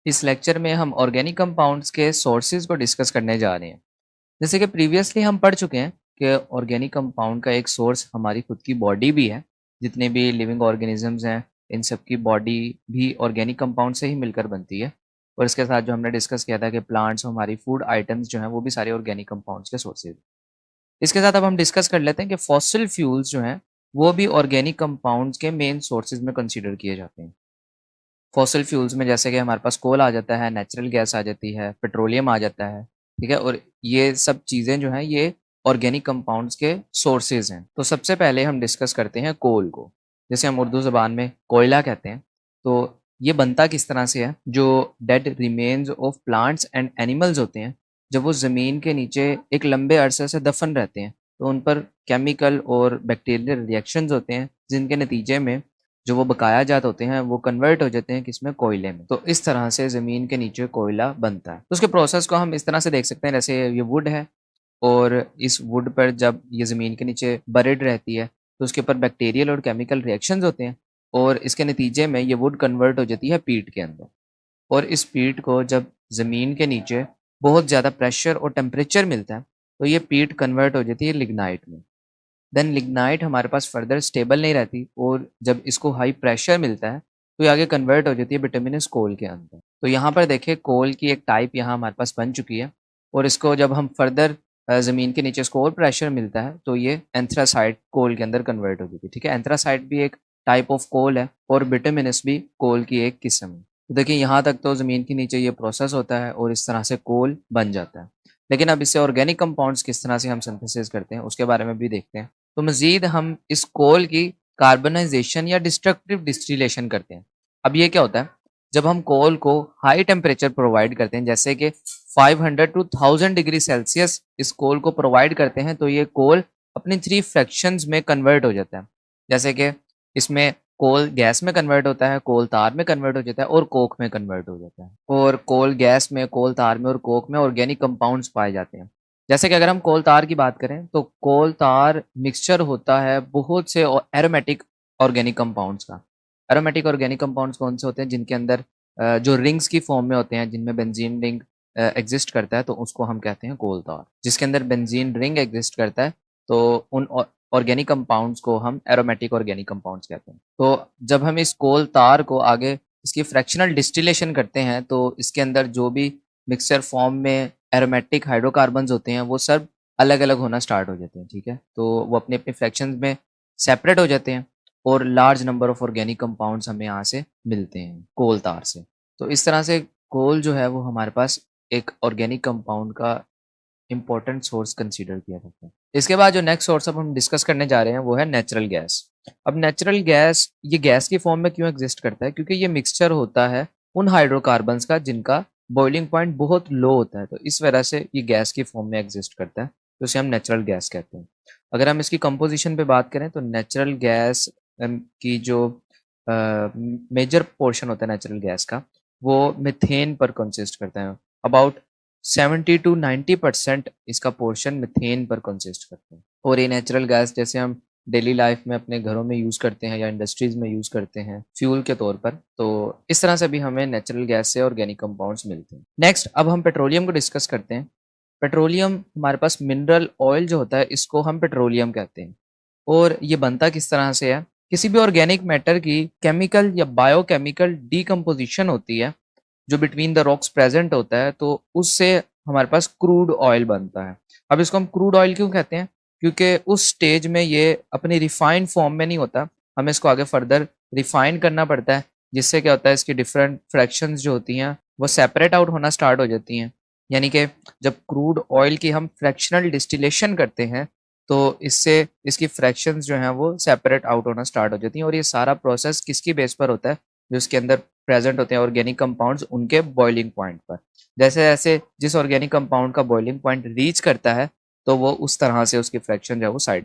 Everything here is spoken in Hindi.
इस लेक्चर में हम ऑर्गेनिक कंपाउंड्स के सोर्सेज को डिस्कस करने जा रहे हैं। जैसे कि प्रीवियसली हम पढ़ चुके हैं कि ऑर्गेनिक कंपाउंड का एक सोर्स हमारी खुद की बॉडी भी है। जितने भी लिविंग ऑर्गेनिजम्स हैं, इन सब की बॉडी भी ऑर्गेनिक कंपाउंड से ही मिलकर बनती है। और इसके साथ जो हमने डिस्कस किया था कि प्लांट्स, हमारी फूड आइटम्स जो हैं वो भी सारे ऑर्गेनिक कंपाउंड्स के सोर्सेज। इसके साथ अब हम डिस्कस कर लेते हैं कि फॉसिल फ्यूल्स जो हैं वो भी ऑर्गेनिक कंपाउंड्स के मेन सोर्सेज में कंसिडर किए जाते हैं। फॉसिल फ्यूल्स में जैसे कि हमारे पास कोल आ जाता है, नेचुरल गैस आ जाती है, पेट्रोलियम आ जाता है, ठीक है। और ये सब चीज़ें जो हैं ये ऑर्गेनिक कंपाउंड्स के सोर्सेज हैं। तो सबसे पहले हम डिस्कस करते हैं कोल को, जैसे हम उर्दू ज़बान में कोयला कहते हैं। तो ये बनता किस तरह से है? जो dead remains of plants and animals होते हैं, जब वो ज़मीन के नीचे एक लंबे अरसे से दफन रहते हैं, तो उन पर केमिकल और बैक्टीरियल रिएक्शंस होते हैं, जिनके नतीजे में जो वो बकाया जात होते हैं वो कन्वर्ट हो जाते हैं किसमें? कोयले में। तो इस तरह से ज़मीन के नीचे कोयला बनता है। तो उसके प्रोसेस को हम इस तरह से देख सकते हैं, जैसे ये वुड है और इस वुड पर जब ये ज़मीन के नीचे बरिड रहती है तो उसके ऊपर बैक्टीरियल और केमिकल रिएक्शंस होते हैं और इसके नतीजे में ये वुड कन्वर्ट हो जाती है पीट के अंदर। और इस पीट को जब ज़मीन के नीचे बहुत ज़्यादा प्रेशर और टेम्परेचर मिलता है तो ये पीट कन्वर्ट हो जाती है लिग्नाइट में। देन लिग्नाइट हमारे पास फर्दर स्टेबल नहीं रहती और जब इसको हाई प्रेशर मिलता है तो ये आगे कन्वर्ट हो जाती है बिटुमिनस कोल के अंदर। तो यहाँ पर देखिए कोल की एक टाइप यहाँ हमारे पास बन चुकी है और इसको जब हम फर्दर ज़मीन के नीचे इसको और प्रेशर मिलता है तो ये एंथ्रासाइट कोल के अंदर कन्वर्ट हो जाती है, ठीक है। एंथ्रासाइट भी एक टाइप ऑफ कोल है और बिटुमिनस भी कोल की एक किस्म है। तो देखिए यहाँ तक तो ज़मीन के नीचे ये प्रोसेस होता है और इस तरह से कोल बन जाता है। लेकिन अब इससे ऑर्गेनिक कंपाउंड्स किस तरह से हम सिंथेसिस करते हैं उसके बारे में भी देखते हैं। तो मज़ीद हम इस कोल की कार्बनाइजेशन या डिस्ट्रक्टिव डिस्टिलेशन करते हैं। अब ये क्या होता है? जब हम कोल को हाई टेम्परेचर प्रोवाइड करते हैं, जैसे कि 500 टू 1000 डिग्री सेल्सियस इस कोल को प्रोवाइड करते हैं, तो ये कोल अपनी 3 फ्रैक्शंस में कन्वर्ट हो जाता है। जैसे कि इसमें कोल गैस में कन्वर्ट होता है, कोल तार में कन्वर्ट हो जाता है और कोक में कन्वर्ट हो जाता है। और कोल गैस में, कोल तार में और कोक में ऑर्गेनिक कंपाउंड्स पाए जाते हैं। जैसे कि अगर हम कोल तार की बात करें तो कोल तार मिक्सचर होता है बहुत से एरोमेटिक ऑर्गेनिक कंपाउंड्स का। एरोमेटिक ऑर्गेनिक कंपाउंड्स कौन से होते हैं? जिनके अंदर जो रिंग्स की फॉर्म में होते हैं, जिनमें बेंजीन रिंग एग्जिस्ट करता है, तो उसको हम कहते हैं कोल तार। जिसके अंदर बेंजीन रिंग एग्जिस्ट करता है तो उन ऑर्गेनिक कंपाउंड्स को हम एरोमेटिक ऑर्गेनिक कंपाउंड्स कहते हैं। तो जब हम इस कोल तार को आगे इसकी फ्रैक्शनल डिस्टिलेशन करते हैं तो इसके अंदर जो भी मिक्सचर फॉर्म में एरोमेटिक हाइड्रोकार्बन्स होते हैं वो सब अलग अलग होना स्टार्ट हो जाते हैं, ठीक है। तो वो अपने अपने फ्रैक्शंस में सेपरेट हो जाते हैं और large number of organic compounds हमें यहाँ से मिलते हैं कोल तार से। तो इस तरह से कोल जो है वो हमारे पास एक ऑर्गेनिक कंपाउंड का इम्पोर्टेंट सोर्स कंसीडर किया जाता है। इसके बाद जो नेक्स्ट सोर्स अब हम डिस्कस करने जा रहे हैं वो है नेचुरल गैस। अब नेचुरल गैस ये गैस की फॉर्म में क्यों एग्जिस्ट करता है? क्योंकि ये मिक्सचर होता है उन हाइड्रोकार्बन्स का जिनका बॉइलिंग पॉइंट बहुत लो होता है, तो इस वजह से ये गैस की फॉर्म में एग्जिस्ट करता है, तो इसे हम नेचुरल गैस कहते हैं। अगर हम इसकी कंपोजिशन पे बात करें तो नेचुरल गैस की जो मेजर पोर्शन होता है नेचुरल गैस का वो मिथेन पर कंसिस्ट करता है। अबाउट 70 टू 90% इसका पोर्शन मिथेन पर कंसिस्ट करते हैं। और ये नेचुरल गैस जैसे हम डेली लाइफ में अपने घरों में यूज़ करते हैं या इंडस्ट्रीज़ में यूज़ करते हैं फ्यूल के तौर पर, तो इस तरह से भी हमें नेचुरल गैस से ऑर्गेनिक कंपाउंड्स मिलते हैं। नेक्स्ट अब हम पेट्रोलियम को डिस्कस करते हैं। पेट्रोलियम हमारे पास मिनरल ऑयल जो होता है इसको हम पेट्रोलियम कहते हैं। और ये बनता किस तरह से है? किसी भी ऑर्गेनिक मैटर की केमिकल या बायोकेमिकल डीकम्पोजिशन होती है जो बिटवीन द रॉक्स प्रेजेंट होता है, तो उससे हमारे पास क्रूड ऑयल बनता है। अब इसको हम क्रूड ऑयल क्यों कहते हैं? क्योंकि उस स्टेज में ये अपनी रिफाइंड फॉर्म में नहीं होता, हमें इसको आगे फर्दर रिफाइन करना पड़ता है, जिससे क्या होता है इसकी डिफरेंट फ्रैक्शंस जो होती हैं वो सेपरेट आउट होना स्टार्ट हो जाती हैं। यानी कि जब क्रूड ऑयल की हम फ्रैक्शनल डिस्टिलेशन करते हैं तो इससे इसकी फ्रैक्शंस जो हैं वो सेपरेट आउट होना स्टार्ट हो जाती हैं। और ये सारा प्रोसेस किसकी बेस पर होता है? जो इसके अंदर प्रेजेंट होते हैं ऑर्गेनिक कंपाउंड्स उनके बॉइलिंग पॉइंट पर। जैसे जैसे जिस ऑर्गेनिक कंपाउंड का बॉइलिंग पॉइंट रीच करता है तो वो उस तरह से उसकी फ्रैक्शन जो है वो साइड